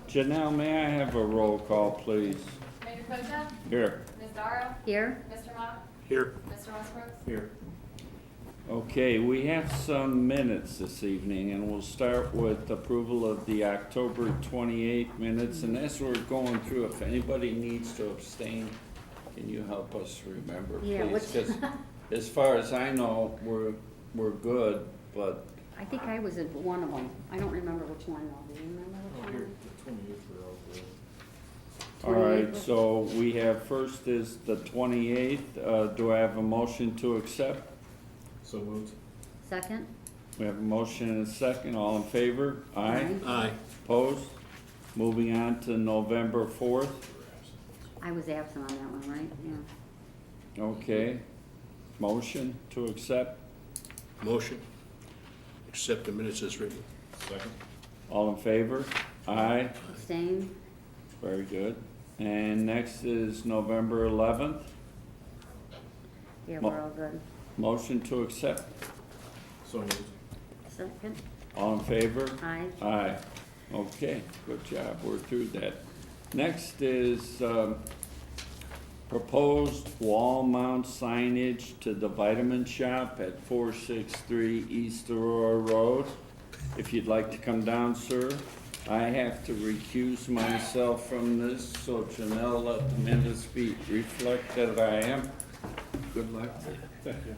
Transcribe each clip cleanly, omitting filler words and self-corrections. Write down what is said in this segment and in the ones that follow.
Janelle, may I have a roll call, please? Mayor Kojal? Here. Ms. Darrow? Here. Mr. Mott? Here. Mr. Westbrook? Here. Okay, we have some minutes this evening, and we'll start with approval of the October 28th minutes. And as we're going through, if anybody needs to abstain, can you help us remember, Yeah, please? which- 'Cause as far as I know, we're good, but I think I was in one of them. I don't remember which one though. Do you remember which one? The 28th were all good. all right. So we have first is the 28th. Do I have a motion to accept? So moved. Second? We have a motion and a second. All in favor? Aye. Aye. Opposed? Moving on to November 4th. I was absent on that one, right? Yeah. Okay. Motion to accept. Motion. Accept the minutes as written. Second. All in favor? Aye. Abstain? Very good. And next is November 11th. Yeah, Mo- we're all good. Motion to accept. So moved. Second? All in favor? Aye. Aye. Okay, good job. We're through that. Next is proposed wall mount signage to the Vitamin Shop at 463 East Aurora Road. If you'd like to come down, sir. I have to recuse myself from this, so Janelle, let the minutes be reflect that I am. Good luck. Thank you.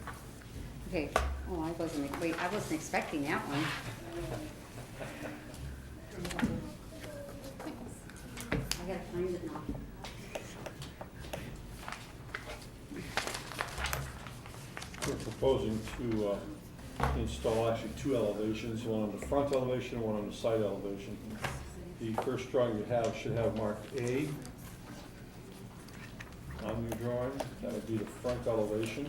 Okay. Oh, I wasn't expecting that one. I gotta find it now. We're proposing to install actually two elevations, one on the front elevation and one on the side elevation. The first drawing you have should have marked A on your drawing. That would be the front elevation.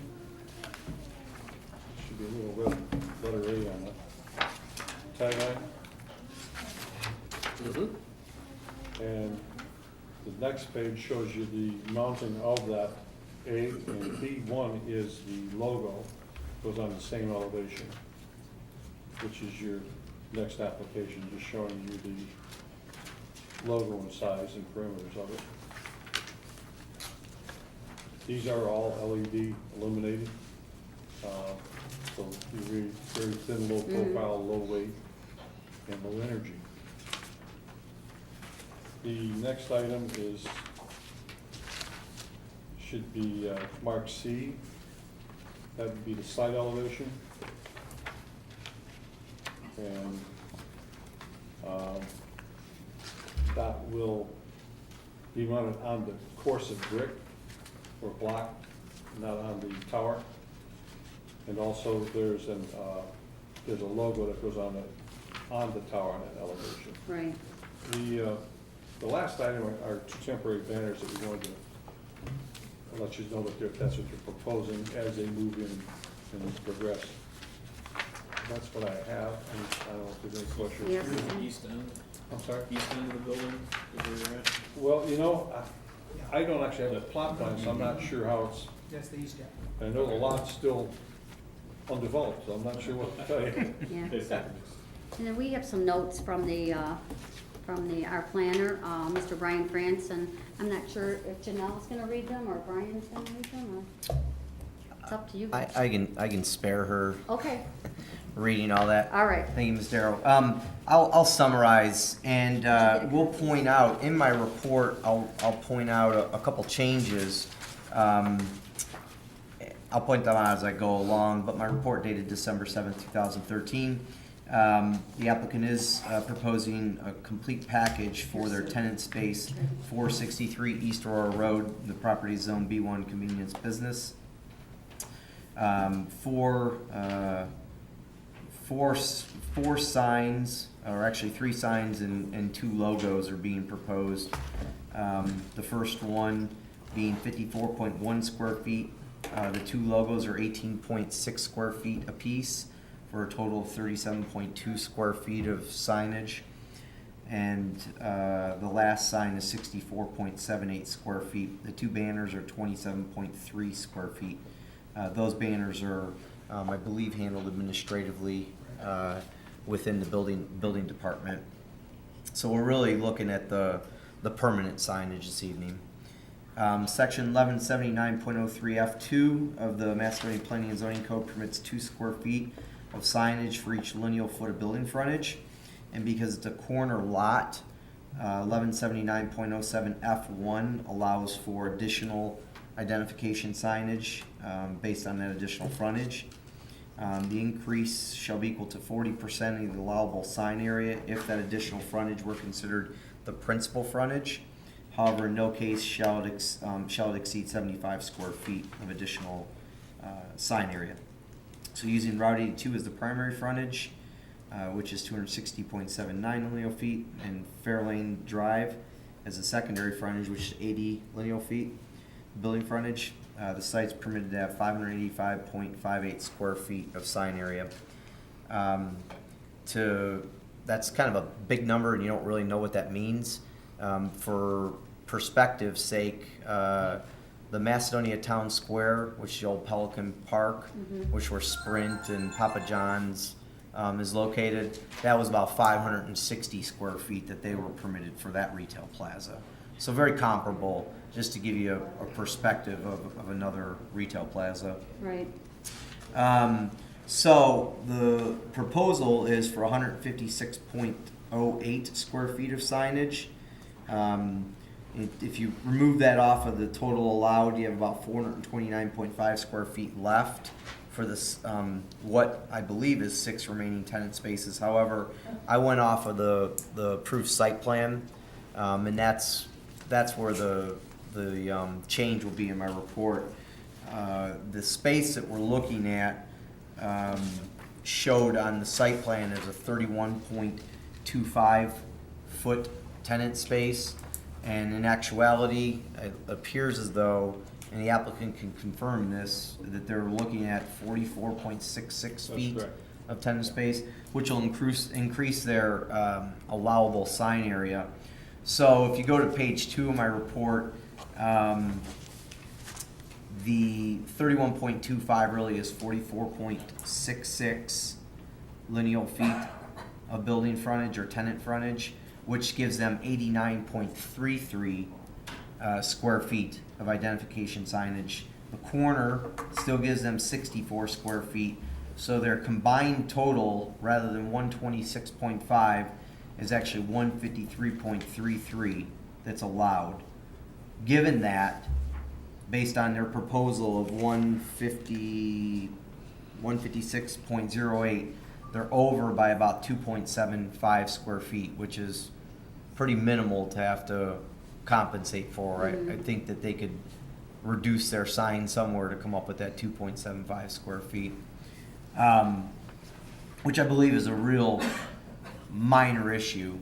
Should be a little red letter A on it. Tagline. Mm-hmm. And the next page shows you the mounting of that A, and B1 is the logo, goes on the same elevation, which is your next application, just showing you the logo and size and parameters of it. These are all LED illuminated, so very, very thin, low profile, low weight, and low energy. The next item is, should be mark C. That would be the side elevation. And that will be mounted on the course of brick or block, not on the tower. And also there's a logo that goes on the tower on that elevation. Right. The last item are two temporary banners that we're going to let you know that that's what you're proposing as they move in and progress. That's what I have, and I don't know if there's any questions. Yes. East end, I'm sorry? east end of the building is where you're at? Well, you know, I don't actually have the plot plan, so I'm not sure how it's, That's the east end. I know the lot's still undeveloped, so I'm not sure what to tell you. Yeah. And then we have some notes from our planner, Mr. Brian Franson. I'm not sure if Janelle's gonna read them or Brian's gonna read them, or it's up to you. I can spare her Okay, reading all that. all right. Thank you, Ms. Darrow. I'll summarize, and we'll point out, in my report, I'll point out a couple changes. I'll point them out as I go along, but my report dated December 7th, 2013. The applicant is proposing a complete package for their tenant space, 463 East Aurora Road, the property is zone B1 convenience business. Four signs, or actually three signs and two logos are being proposed. The first one being 54.1 square feet. The two logos are 18.6 square feet apiece, for a total of 37.2 square feet of signage. And the last sign is 64.78 square feet. The two banners are 27.3 square feet. Those banners are, I believe, handled administratively within the building department. So we're really looking at the permanent signage this evening. Section 1179.03 F2 of the Macedonia Planning and Zoning Code permits 2 square feet of signage for each lineal foot of building frontage. And because it's a corner lot, 1179.07 F1 allows for additional identification signage based on that additional frontage. The increase shall be equal to 40% of the allowable sign area if that additional frontage were considered the principal frontage. However, in no case shall it exceed 75 square feet of additional sign area. So using Route 82 as the primary frontage, which is 260.79 lineal feet, and Fairlane Drive as the secondary frontage, which is 80 lineal feet building frontage. The site's permitted to have 585.58 square feet of sign area. That's kind of a big number, and you don't really know what that means. For perspective's sake, the Macedonia Town Square, which is the old Pelican Park, which where Sprint and Papa John's is located, that was about 560 square feet that they were permitted for that retail plaza. So very comparable, just to give you a perspective of another retail plaza. Right. So the proposal is for 156.08 square feet of signage. If you remove that off of the total allowed, you have about 429.5 square feet left for this, what I believe is 6 remaining tenant spaces. However, I went off of the approved site plan, and that's where the change will be in my report. The space that we're looking at showed on the site plan as a 31.25 foot tenant space, and in actuality, it appears as though, and the applicant can confirm this, that they're looking at 44.66 feet correct. of tenant space, which will increase their allowable sign area. So if you go to page 2 of my report, the 31.25 really is 44.66 lineal feet of building frontage or tenant frontage, which gives them 89.33 square feet of identification signage. The corner still gives them 64 square feet, so their combined total, rather than 126.5, is actually 153.33 that's allowed. Given that, based on their proposal of 156.08, they're over by about 2.75 square feet, which is pretty minimal to have to compensate for. I think that they could reduce their sign somewhere to come up with that 2.75 square feet, which I believe is a real minor issue.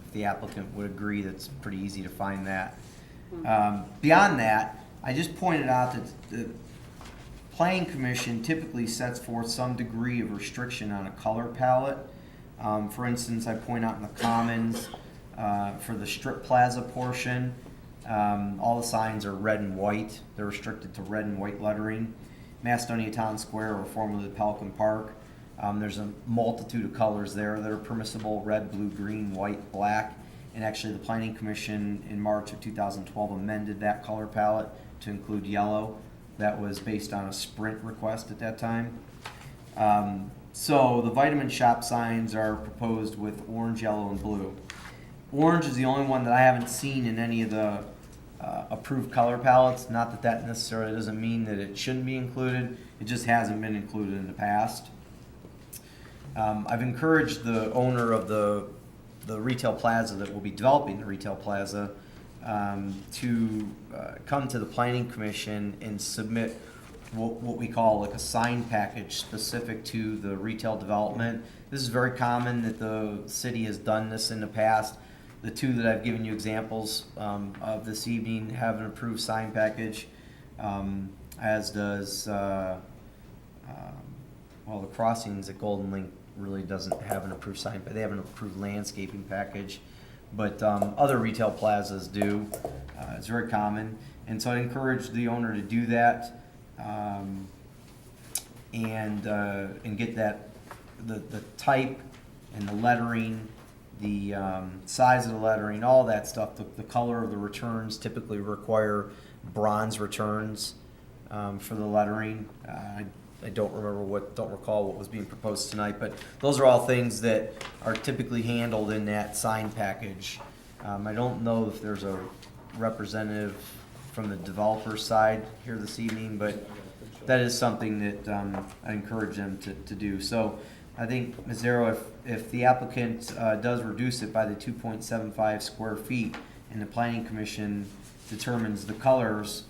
If the applicant would agree, that's pretty easy to find that. Beyond that, I just pointed out that the Planning Commission typically sets forth some degree of restriction on a color palette. For instance, I point out in the Commons, for the strip plaza portion, all the signs are red and white. They're restricted to red and white lettering. Macedonia Town Square, or formerly the Pelican Park, there's a multitude of colors there that are permissible: red, blue, green, white, black. And actually the Planning Commission in March of 2012 amended that color palette to include yellow. That was based on a Sprint request at that time. So the vitamin shop signs are proposed with orange, yellow, and blue. Orange is the only one that I haven't seen in any of the approved color palettes. Not that that necessarily doesn't mean that it shouldn't be included. It just hasn't been included in the past. I've encouraged the owner of the retail plaza that will be developing the retail plaza to come to the Planning Commission and submit what we call like a sign package specific to the retail development. This is very common that the city has done this in the past. The 2 that I've given you examples of this evening have an approved sign package, as does, well, the crossings at Golden Link really doesn't have an approved sign, but they have an approved landscaping package. But other retail plazas do. It's very common. And so I encourage the owner to do that and get that, the type and the lettering the size of the lettering, all that stuff. The color of the returns typically require bronze returns for the lettering. I don't recall what was being proposed tonight, but those are all things that are typically handled in that sign package. I don't know if there's a representative from the developer side here this evening, but that is something that I encourage them to do. So I think, Ms. Darrow, if the applicant does reduce it by the 2.75 square feet and the planning commission determines the colors,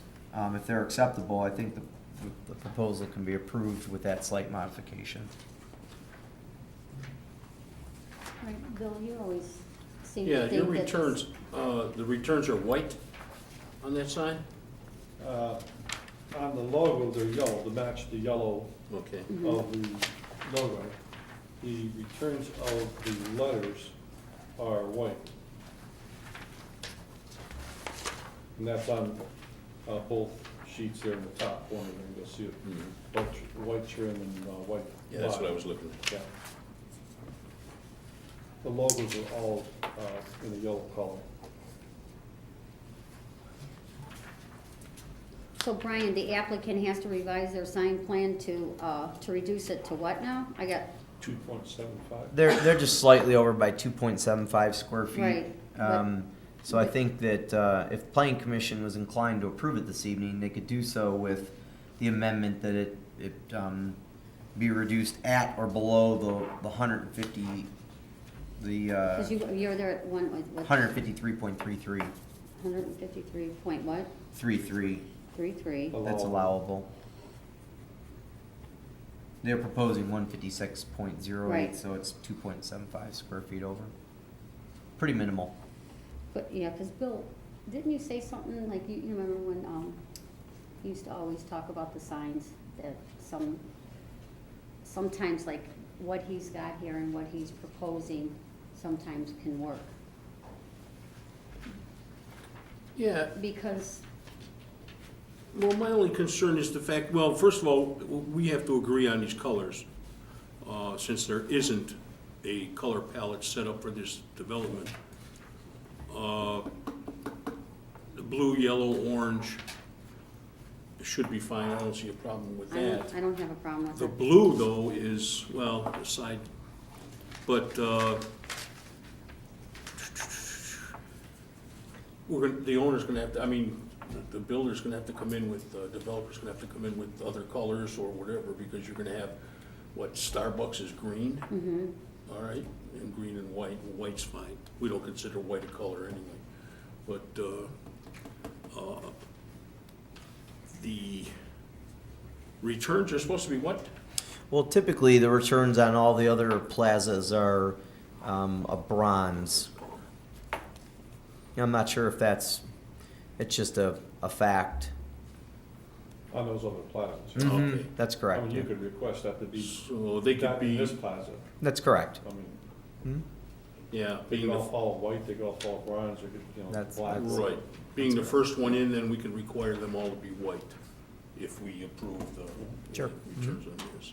if they're acceptable, I think the proposal can be approved with that slight modification. Right, Bill, you always seem Yeah, to think your that returns, the returns are white on that sign? On the logo, they're yellow, to match the yellow Okay. of the logo. The returns of the letters are white. And that's on both sheets there in the top corner, there you'll see it. White trim and white. Yeah, that's what I line. was looking at. Yeah. The logos are all in a yellow color. So Brian, the applicant has to revise their sign plan to reduce it to what now? I got, 2.75. They're just slightly over by 2.75 square feet. Right, So I think that if the planning commission was inclined to approve it this evening, they could do so with the amendment that it be reduced at or below the 150, because you're there at one, what? 153.33, 153 point what? 33. 33. That's allowable. They're proposing 156.08, Right. so it's 2.75 square feet over. Pretty minimal. But, yeah, because Bill, didn't you say something, like, you remember when, you used to always talk about the signs, that sometimes, like, what he's got here and what he's proposing sometimes can work. Yeah, Because, well, my only concern is the fact, well, first of all, we have to agree on these colors, since there isn't a color palette set up for this development. The blue, yellow, orange should be fine, I don't see a problem with that. I don't have a problem with The it. blue, though, is, well, aside, but, the owner's gonna have to, I mean, the builder's gonna have to come in with, developer's gonna have to come in with other colors or whatever, because you're gonna have, what, Starbucks is green, Mm-hmm. all right, and green and white, and white's fine. We don't consider white a color anyway, but, the returns are supposed to be what? Well, typically, the returns on all the other plazas are a bronze. I'm not sure if it's just a fact. On those other plazas. Okay. That's I correct. mean, you could request that to be So they could done in be, this plaza. That's correct. I mean, yeah, they being could the, all fall white, they could all fall bronze, they could, That's- black. right, being the first one in, then we can require them all to be white if we approve the Sure. returns on this.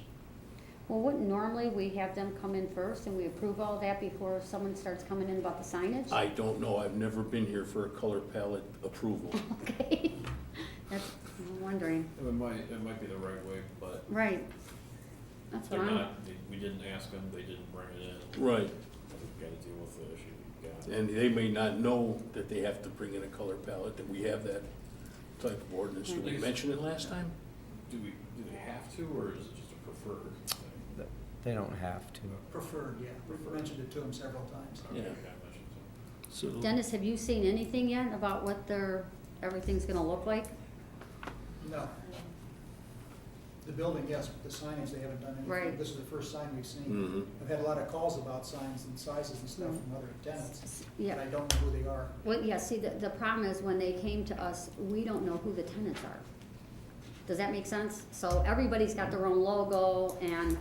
Well, wouldn't normally we have them come in first and we approve all that before someone starts coming in about the signage? I don't know, I've never been here for a color palette approval. Okay, that's, I'm wondering, It might be the right way, but right, that's what they're I'm, not, we didn't ask them, they didn't bring it in. Right, We've gotta deal with the issue we've got. and they may not know that they have to bring in a color palette, that we have that type of ordinance. Did we mention it last time? Do they have to, or is it just a preferred thing? They don't have to. Preferred, yeah. We've mentioned it to them several times. Okay, Yeah. I mentioned So, Dennis, have you seen anything yet about what everything's gonna look like? No. The building, yes, but the signage, they haven't done anything. Right. This is the first sign we've seen. mhm. I've had a lot of calls about signs and sizes and stuff from other tenants, but Yeah, I don't know who they are. well, yeah, see, the problem is when they came to us, we don't know who the tenants are. Does that make sense? So everybody's got their own logo, and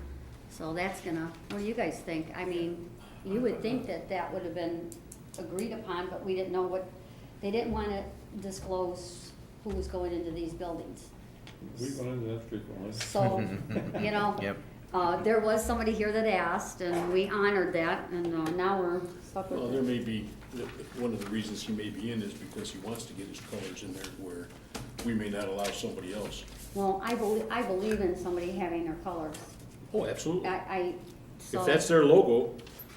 so that's gonna, what do you guys think? I mean, you would think that would have been agreed upon, but we didn't know they didn't wanna disclose who was going into these buildings. We went into that frequently. So, you know, Yep. There was somebody here that asked, and we honored that, and now we're stuck with Well, it. there may be, one of the reasons he may be in is because he wants to get his colors in there where we may not allow somebody else. Well, I believe in somebody having their colors. Oh, absolutely. So If that's their logo,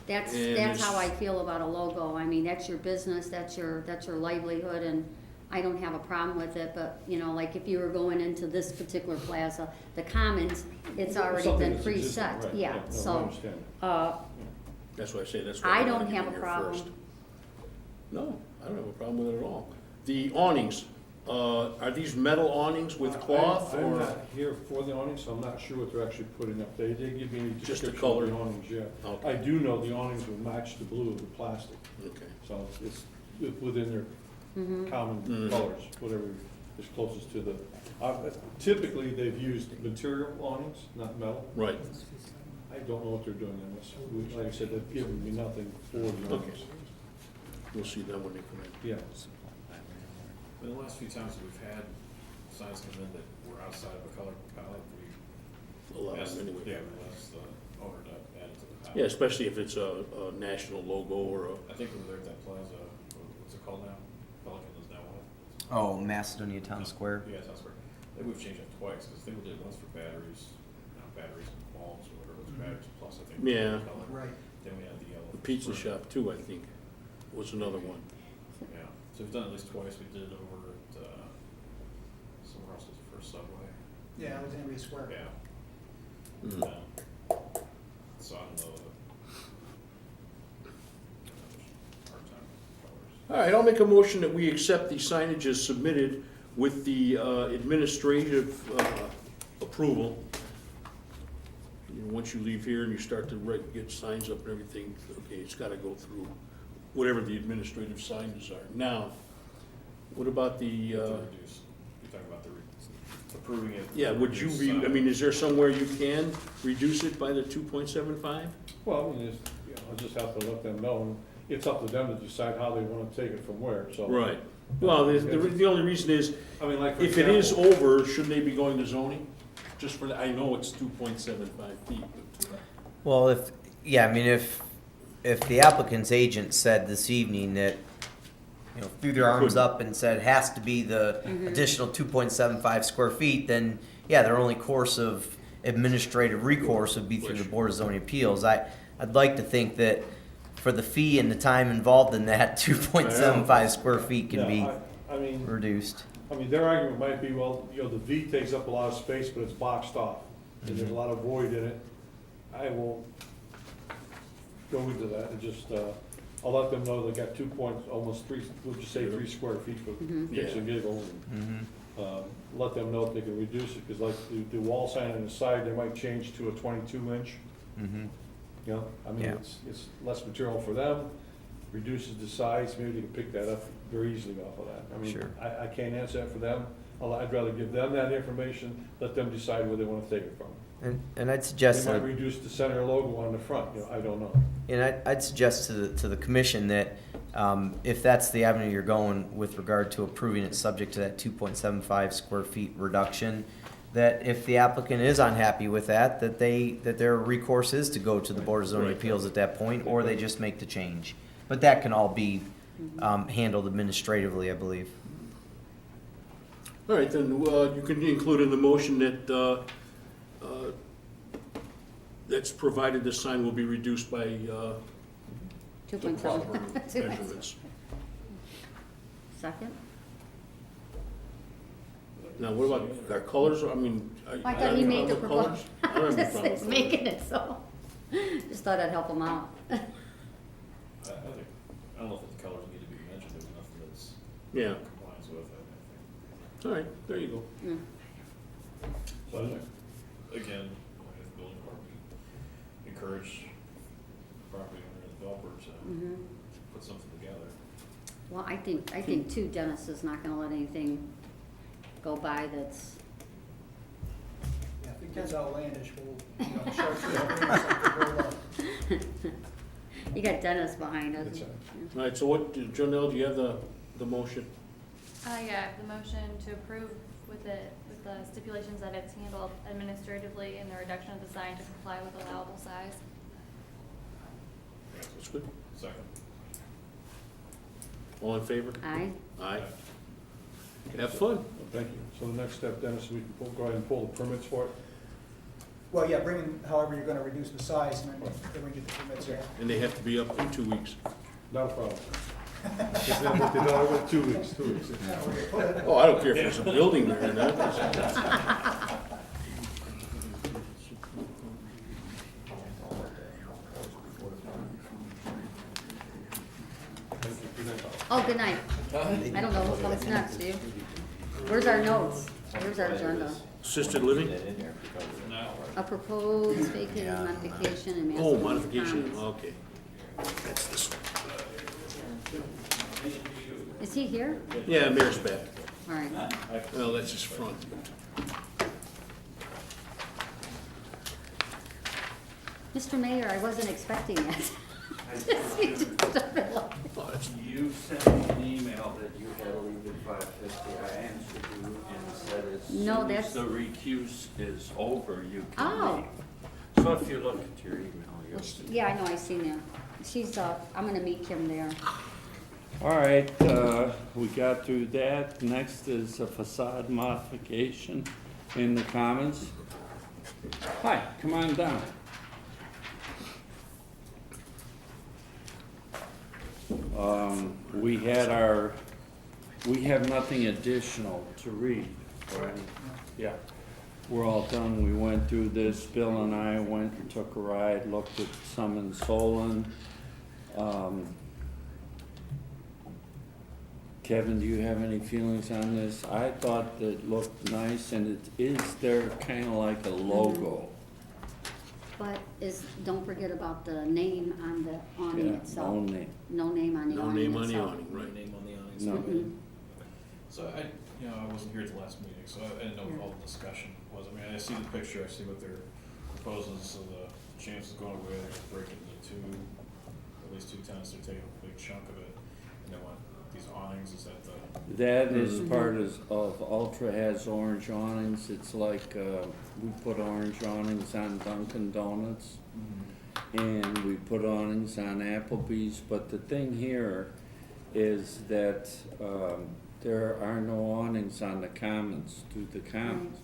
that's and how it's- I feel about a logo. I mean, that's your business, that's your livelihood, and I don't have a problem with it, but, you know, like if you were going into this particular plaza, the Commons, it's already Something been that's existing, preset, right, yeah, no, I so, understand. that's why I say that's why. I wanna don't get have in a here problem. first. No, I don't have a problem with it at all. The awnings, are these metal awnings with cloth I'm or? not here for the awnings, so I'm not sure what they're actually putting up. They didn't give me any Just the description of the color? awnings yet. Okay. I do know the awnings will match the blue of the plastic, Okay. so it's within their common Mhm. colors, whatever is closest to the, typically, they've used material awnings, not metal. Right, I don't know what they're doing on this. Like I said, they've given me nothing for the okay. awnings. We'll see that when they come in. Yeah. In the last few times that we've had signs come in that were outside of a color palette, Allow we asked, them anyway. yeah, we asked the owner to add it to the palette. Yeah, especially if it's a national logo or a, I think we were there at that plaza, what's it called now? Pelican is now what? Oh, Macedonia Town Square. Yeah, Town Square. I think we've changed it twice, because I think we did it once for batteries, batteries and bulbs or whatever, it was batteries plus, I think. Yeah. color. Right. Then we had the yellow. the for pizza spring. shop too, I think, was another one. Yeah, so we've done it at least twice. We did it over at, somewhere else, was it for Subway? Yeah, Alexandria Square. Yeah. Mhm. So I don't know. Hard time with colors. All right, I'll make a motion that we accept the signage as submitted with the administrative approval. You know, once you leave here and you start to get signs up and everything, okay, it's gotta go through whatever the administrative signs are. Now, what about the, To reduce, you're talking about the approving it. yeah, would you reduce be, I sign. mean, is there somewhere you can reduce it by the 2.75? Well, I mean, I'll just have to let them know, and it's up to them to decide how they wanna take it from where, so. Right. Well, the only reason is, I mean, like, for if it is example- over, shouldn't they be going to zoning? Just for, I know it's 2.75 feet, but. Well, I mean, if the applicant's agent said this evening that, you know, threw their arms up and said it has to be the additional 2.75 square feet, then, yeah, their only course of administrative recourse would be through the Board of Zoning Appeals. I'd like to think that for the fee and the time involved in that, 2.75 square feet can be Yeah, I mean, reduced. their argument might be, well, you know, the V takes up a lot of space, but it's boxed off, and there's a lot of void in it. I won't go into that, and just, I'll let them know they got 2 points, almost 3, we'll just say 3 square feet for kicks and giggles. And, let them know if they can reduce it, because like the wall sign on the side, they might change to a 22-inch. You know, I mean, Yeah. it's less material for them, reduces the size, maybe they can pick that up very easily off of that. I mean, Sure. I can't answer that for them. I'd rather give them that information, let them decide where they wanna take it from. And I'd They suggest might that, reduce the center logo on the front, you know, I don't know. and I'd suggest to the commission that if that's the avenue you're going with regard to approving it subject to that 2.75 square feet reduction, that if the applicant is unhappy with that, that their recourse is to go to the Board of Zoning Right. Appeals at that point, or they just make the change. But that can all be handled administratively, I believe. All right, then, you can include in the motion that, that's provided the sign will be reduced by, the 2.7. proper measurements. Second? Now, what about our colors? I mean. I thought he made the proposal. proposal. I don't have a Just problem is with making it so. Just thought I'd help him out. I don't know if the colors need to be mentioned, there's nothing that's Yeah, in compliance with it, I think. all right, there you go. So, again, if building department encourage property owner and developer to put something together. Well, I think too, Dennis is not gonna let anything go by that's, Yeah, if it gets outlandish, we'll, you know, show something real you got Dennis behind us. That's All right, so what, Jonelle, do you have the motion? Yeah, the motion to approve with the the stipulations that it's handled administratively and the reduction of the sign to comply with allowable size. That's good. Second. All in favor? Aye. Aye. Have fun. Well, thank you. So the next step, Dennis, we can go ahead and pull the permits for it. Well, yeah, bring in however you're gonna reduce the size, and then we get the permits, yeah. And they have to be up in 2 weeks. Not a problem. It's been looked at over 2 weeks, 2 weeks. Now, where you put it. Oh, I don't care if there's a building there or not. Oh, good night. I don't know what's next, do you? Where's our notes? Where's our agenda? Assisted living? A proposed vacated modification in Oh, Macedonia modification, Commons. okay. That's this one. Is he here? Yeah, Mayor's back. All right. Well, that's his front. Mr. Mayor, I wasn't expecting that. You just started like- Oh, that's- You sent me an email that you had to leave at 5:50. I answered you and said as No, soon as that's- the recuse is over, you can Oh. leave. So if you look at your email, you'll see. Yeah, I know, I seen that. She's, I'm gonna meet Kim there. All right, we got through that. Next is a facade modification in the Commons. Hi, come on down. We have nothing additional to read, right? Yeah. We're all done. We went through this. Bill and I went and took a ride, looked at some in Solon. Kevin, do you have any feelings on this? I thought it looked nice, and it is there kinda like a logo. But don't forget about the name on the awning Yeah, itself. no name. No name on the No awning name on the itself. awning, right. Name on the awnings. No. Mm-mm. So I wasn't here at the last meeting, so I didn't know what all the discussion was. I mean, I see the picture, I see what they're proposing, so the chances going away, they're gonna break it into two, at least 2 tenants, they're taking a big chunk of it. And they want these awnings, is that the, That is part of Ultra has orange awnings. It's like, we put orange awnings on Dunkin' Donuts. And we put awnings on Applebee's, but the thing here is that, there are no awnings on the Commons, through the Commons.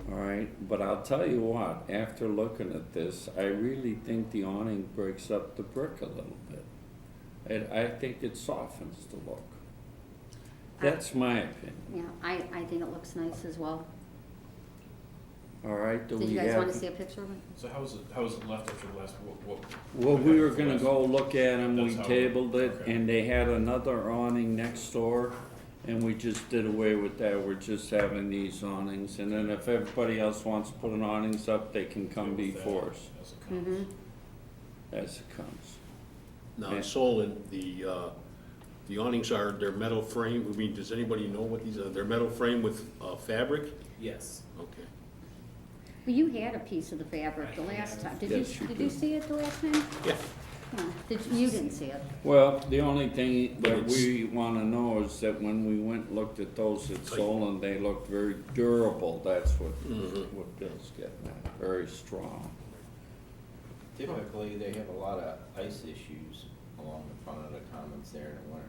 All right, but I'll tell you what, after looking at this, I really think the awning breaks up the brick a little bit. And I think it softens the look. That's my opinion. Yeah, I think it looks nice as well. All right, do Did we you guys wanna have? see a picture of it? so how was it left after the last, what? Well, we were gonna go look at them, we That's how- tabled it, okay. and they had another awning next door, and we just did away with that, we're just having these awnings, and then if everybody else wants to put an awnings up, they can come Deal with that before us, as it comes. Mm-hmm. as it comes. Now, in Solon, the awnings are, they're metal frame, I mean, does anybody know what these are? They're metal frame with, fabric? Yes. Okay. Well, you had a piece of the fabric the last time. Did you, Yes, you did did. you see it the last time? Yeah. Huh. You didn't see it. Well, the only thing But that it's- we wanna know is that when we went and looked at those at Solon, they looked very durable, that's what Bill's getting at, very strong. Typically, they have a lot of ice issues along the front of the commons there in the winter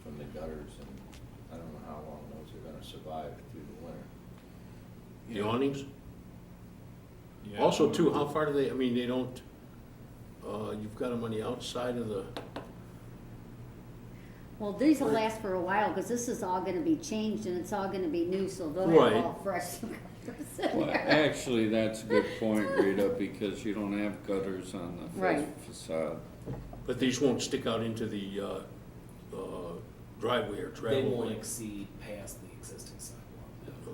from the gutters, and I don't know how long those are gonna survive through the winter. The awnings? Yeah. Also, too, how far do they, I mean, they don't, you've got them on the outside of the, Well, these will last for a while, because this is all gonna be changed and it's all gonna be new, so they'll Right. have all fresh gutters in Well, there. actually, that's a good point, Rita, because you don't have gutters on the Right. facade. but these won't stick out into the, driveway or They travel won't way. exceed past the existing sidewalk, they will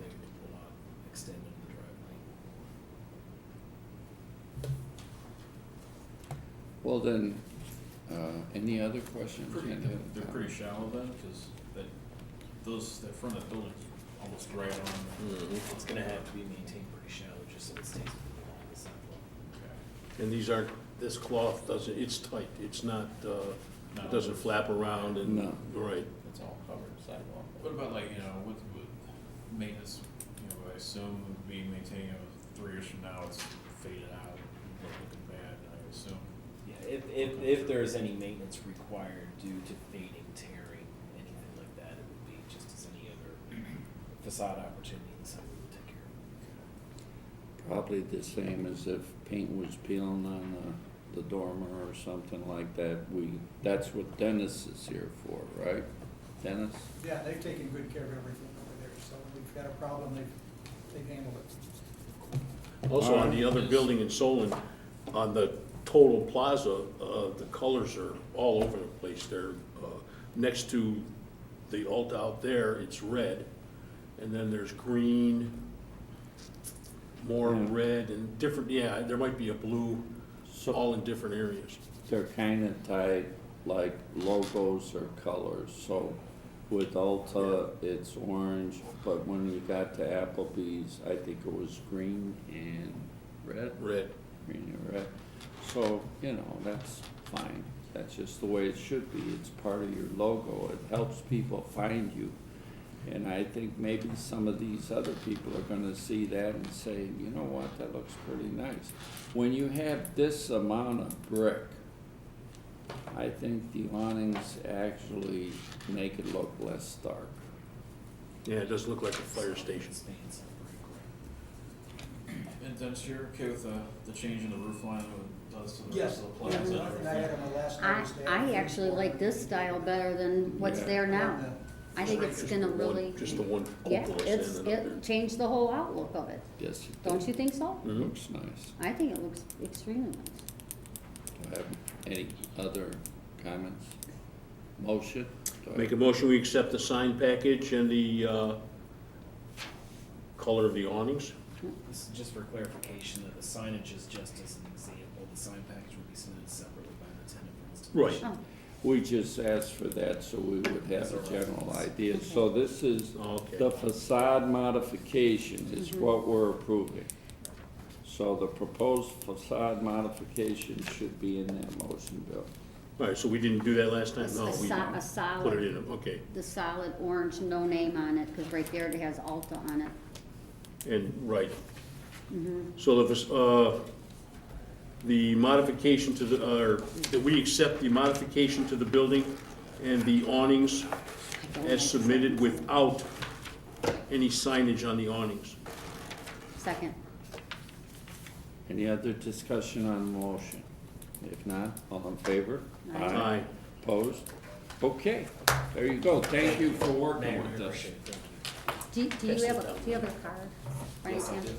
not extend into the driveway. Well, then, any other questions? They're pretty shallow then, because that front of the building's almost right on. Mhm. It's gonna have to be maintained pretty shallow, just so it stays along the sidewalk. Okay. And these aren't, this cloth doesn't, it's tight, it's not, it doesn't flap around and. No. Right. It's all covered sidewalk. What about like, with maintenance, I assume would be maintaining it 3 years from now, it's faded out, looking bad, I assume. Yeah, if there's any maintenance required due to fading, tearing, anything like that, it would be just as any other facade opportunity inside we would take care of. Probably the same as if paint was peeling on the dormer or something like that. That's what Dennis is here for, right? Dennis? Yeah, they've taken good care of everything over there, so when we've got a problem, they've handled it. Also, on the other building in Solon, on the total plaza, the colors are all over the place. They're, next to the Alta out there, it's red, and then there's green, more Yeah. red, and different, yeah, there might be a blue, So all in different areas. they're kind of tied like logos or colors. So with Ulta, it's orange, but when we got to Applebee's, I think it was green and red. Red. Green and red. So, that's fine. That's just the way it should be. It's part of your logo. It helps people find you. And I think maybe some of these other people are gonna see that and say, you know what, that looks pretty nice. When you have this amount of brick, I think the awnings actually make it look less stark. Yeah, it does look like a fire station. Stands up pretty great. And Dennis, you're okay with the change in the roof line, what it does to the Yes, rest of the yeah, plaza? and I had on my last I, notice. to I add actually like this style better than what's Yeah. there now. I think it's Just gonna the one- really, Just the one yeah, cupola it's, standing up there. it changed the whole outlook of it. Yes, it Don't does. you think so? Mhm. Looks nice. I think it looks extremely nice. Do I have any other comments? Motion? Do I- Make a motion, we accept the sign package and the color of the awnings. This is just for clarification, that the signage is just as an example, the sign package would be submitted separately by the tenant for installation. Oh, We just asked for that so we would have a general idea. So this is Okay. the facade modification is what we're approving. So the proposed facade modification should be in that motion, Bill. All right, so we didn't do that last time? A No, we so- a put it solid, in, okay. the solid orange, no name on it, because right there it has Alta on it. And, right. So the modification to the, or that we accept the modification to the building and the awnings as submitted without any signage on the awnings. Second. Any other discussion on the motion? If not, all in favor? Aye. Opposed? Okay, there you go. Thank you for working Mayor, I with us. appreciate it, thank you. Do you have a card? Right, Yes, I Sam? do.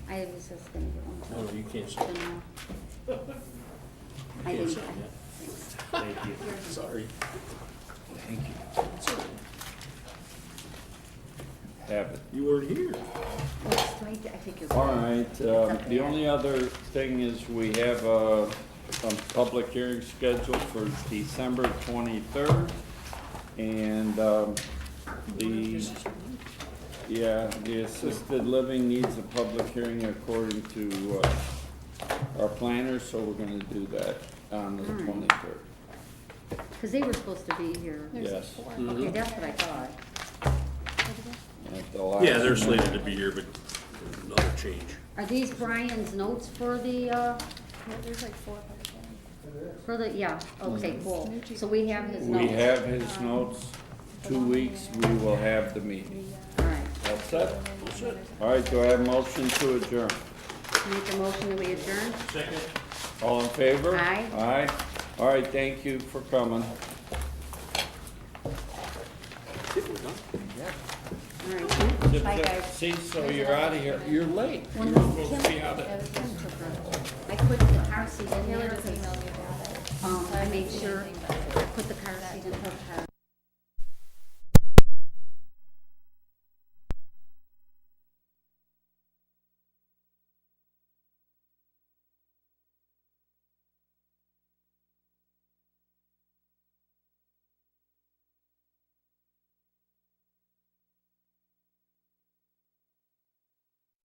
I was just gonna get one. Oh, you can't sign. I Can't didn't. sign that. Thank you. Sorry. Thank you. Have it. You weren't here. Oh, it's right there. I think you're All right. right, the only other thing is we have a public hearing scheduled for December 23rd. And the assisted living needs a public hearing according to our planner, so we're gonna do that on the All right. 23rd. Because they were supposed to be here. Yes. Okay, that's what I thought. At the last Yeah, they're slated minute. to be here, but there's another change. Are these Brian's notes for the, There's like 4 public hearings. for the, yeah, okay, cool. So we have his notes. We have his notes. 2 weeks, we will have the meeting. All right. All set? All right, do I have a motion to adjourn? Make a motion that we adjourn? Second. All in favor? Aye. Aye. All right, thank you for coming. All right. Bye, guys. See, so you're out of here. You're late. When You were supposed to be out Kim at took her, I put the car seat in Taylor there just because, emailed me about it. I made sure, Anything, but- I put the car seat in her car